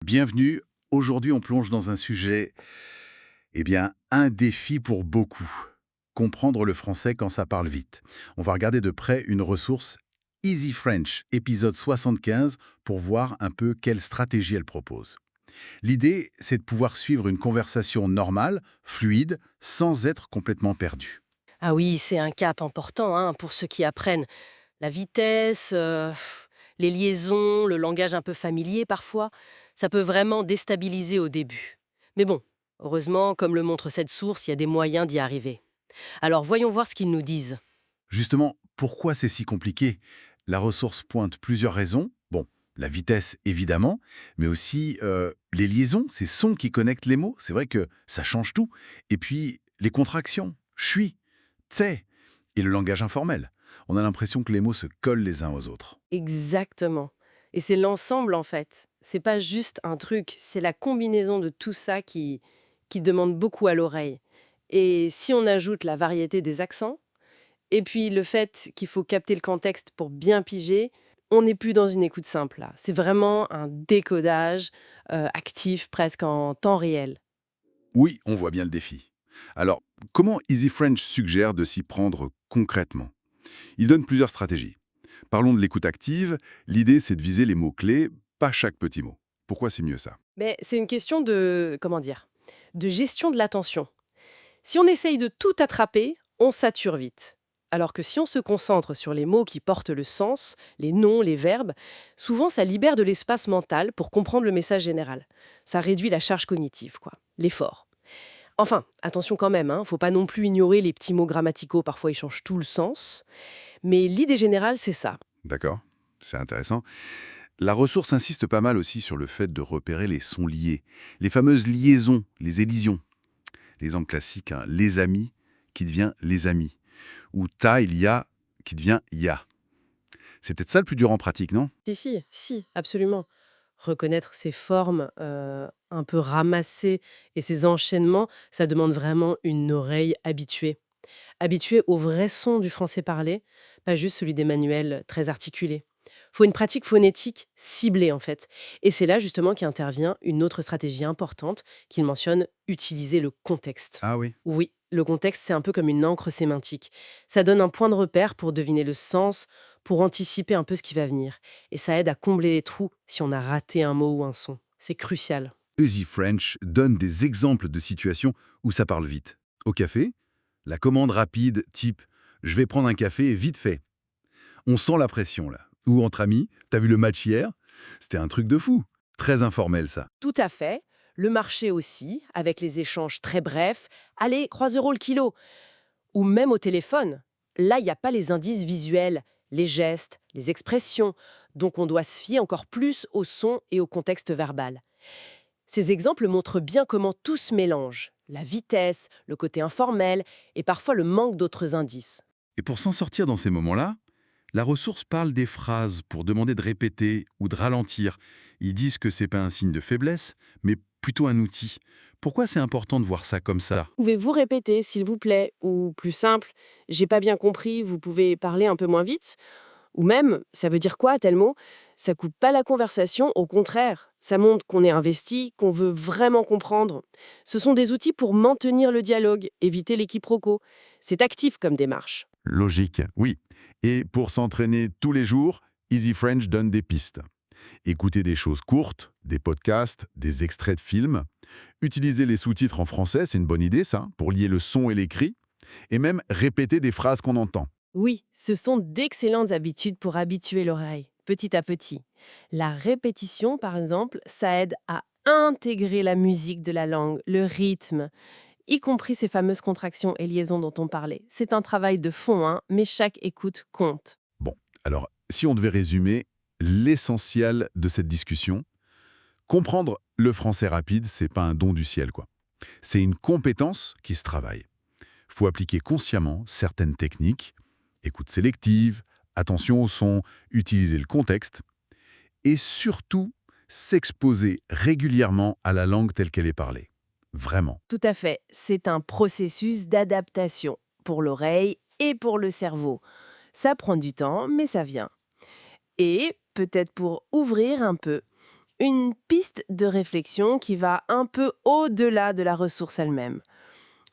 Bienvenue. Aujourd'hui, on plonge dans un sujet, un défi pour beaucoup. Comprendre le français quand ça parle vite. On va regarder de près une ressource Easy French, épisode 75, pour voir un peu quelle stratégie elle propose. L'idée, c'est de pouvoir suivre une conversation normale, fluide, sans être complètement perdu. Ah oui, c'est un cap important hein, pour ceux qui apprennent. La vitesse, les liaisons, le langage un peu familier parfois, ça peut vraiment déstabiliser au début. Mais bon, heureusement, comme le montre cette source, il y a des moyens d'y arriver. Alors voyons voir ce qu'ils nous disent. Justement, pourquoi c'est si compliqué? La ressource pointe plusieurs raisons. Bon, la vitesse, évidemment, mais aussi les liaisons, ces sons qui connectent les mots. C'est vrai que ça change tout. Et puis, les contractions. Je suis, t'sais, et le langage informel. On a l'impression que les mots se collent les uns aux autres. Exactement. Et c'est l'ensemble en fait. C'est pas juste un truc, c'est la combinaison de tout ça qui demande beaucoup à l'oreille. Et si on ajoute la variété des accents, et puis le fait qu'il faut capter le contexte pour bien piger, on n'est plus dans une écoute simple là. C'est vraiment un décodage actif presque en temps réel. Oui, on voit bien le défi. Alors, comment Easy French suggère de s'y prendre concrètement? Il donne plusieurs stratégies. Parlons de l'écoute active. L'idée, c'est de viser les mots-clés, pas chaque petit mot. Pourquoi c'est mieux ça? Mais c'est une question de, comment dire, de gestion de l'attention. Si on essaye de tout attraper, on sature vite. Alors que si on se concentre sur les mots qui portent le sens, les noms, les verbes, souvent ça libère de l'espace mental pour comprendre le message général. Ça réduit la charge cognitive, quoi, l'effort. Enfin, attention quand même, faut pas non plus ignorer les petits mots grammaticaux, parfois ils changent tout le sens. Mais l'idée générale, c'est ça. D'accord, c'est intéressant. La ressource insiste pas mal aussi sur le fait de repérer les sons liés, les fameuses liaisons, les élisions. L'exemple classique, hein, les amis qui devient les amis, ou ta, il y a qui devient ya. C'est peut-être ça le plus dur en pratique, non? Si, absolument. Reconnaître ces formes un peu ramassées et ces enchaînements, ça demande vraiment une oreille habituée. Habituée au vrai son du français parlé, pas juste celui des manuels très articulés. Faut une pratique phonétique ciblée en fait. Et c'est là justement qu'intervient une autre stratégie importante qu'il mentionne, utiliser le contexte. Ah oui. Oui, le contexte, c'est un peu comme une encre sémantique. Ça donne un point de repère pour deviner le sens, pour anticiper un peu ce qui va venir. Et ça aide à combler les trous si on a raté un mot ou un son. C'est crucial. Easy French donne des exemples de situations où ça parle vite. Au café, la commande rapide type «je vais prendre un café vite fait». On sent la pression là. Ou entre amis, t'as vu le match hier? C'était un truc de fou. Très informel ça. Tout à fait. Le marché aussi, avec les échanges très brefs. Allez, 3 € le kilo. Ou même au téléphone. Là, il n'y a pas les indices visuels, les gestes, les expressions. Donc on doit se fier encore plus au son et au contexte verbal. Ces exemples montrent bien comment tout se mélange. La vitesse, le côté informel et parfois le manque d'autres indices. Et pour s'en sortir dans ces moments-là, la ressource parle des phrases pour demander de répéter ou de ralentir. Ils disent que c'est pas un signe de faiblesse, mais plutôt un outil. Pourquoi c'est important de voir ça comme ça? Pouvez-vous répéter, s'il vous plaît? Ou plus simple, j'ai pas bien compris, vous pouvez parler un peu moins vite? Ou même, ça veut dire quoi tel mot? Ça coupe pas la conversation, au contraire. Ça montre qu'on est investi, qu'on veut vraiment comprendre. Ce sont des outils pour maintenir le dialogue, éviter les quiproquos. C'est actif comme démarche. Logique, oui. Et pour s'entraîner tous les jours, Easy French donne des pistes. Écouter des choses courtes, des podcasts, des extraits de films. Utiliser les sous-titres en français, c'est une bonne idée ça, pour lier le son et l'écrit. Et même répéter des phrases qu'on entend. Oui, ce sont d'excellentes habitudes pour habituer l'oreille, petit à petit. La répétition, par exemple, ça aide à intégrer la musique de la langue, le rythme, y compris ces fameuses contractions et liaisons dont on parlait. C'est un travail de fond, mais chaque écoute compte. Bon, alors, si on devait résumer l'essentiel de cette discussion, comprendre le français rapide, c'est pas un don du ciel, quoi. C'est une compétence qui se travaille. Faut appliquer consciemment certaines techniques, écoute sélective, attention au son, utiliser le contexte, et surtout s'exposer régulièrement à la langue telle qu'elle est parlée. Vraiment. Tout à fait, c'est un processus d'adaptation pour l'oreille et pour le cerveau. Ça prend du temps, mais ça vient. Et peut-être pour ouvrir un peu, Une piste de réflexion qui va un peu au-delà de la ressource elle-même.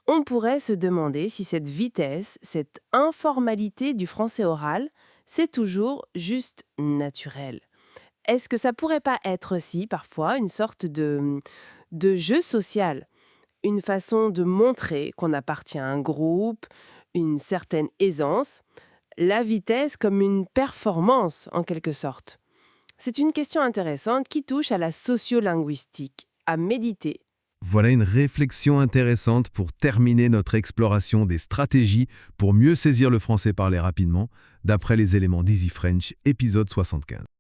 On pourrait se demander si cette vitesse, cette informalité du français oral, c'est toujours juste naturel. Est-ce que ça pourrait pas être aussi parfois une sorte de jeu social, une façon de montrer qu'on appartient à un groupe, une certaine aisance, la vitesse comme une performance en quelque sorte? C'est une question intéressante qui touche à la sociolinguistique, à méditer. Voilà une réflexion intéressante pour terminer notre exploration des stratégies pour mieux saisir le français parlé rapidement, d'après les éléments d'Easy French, épisode 75.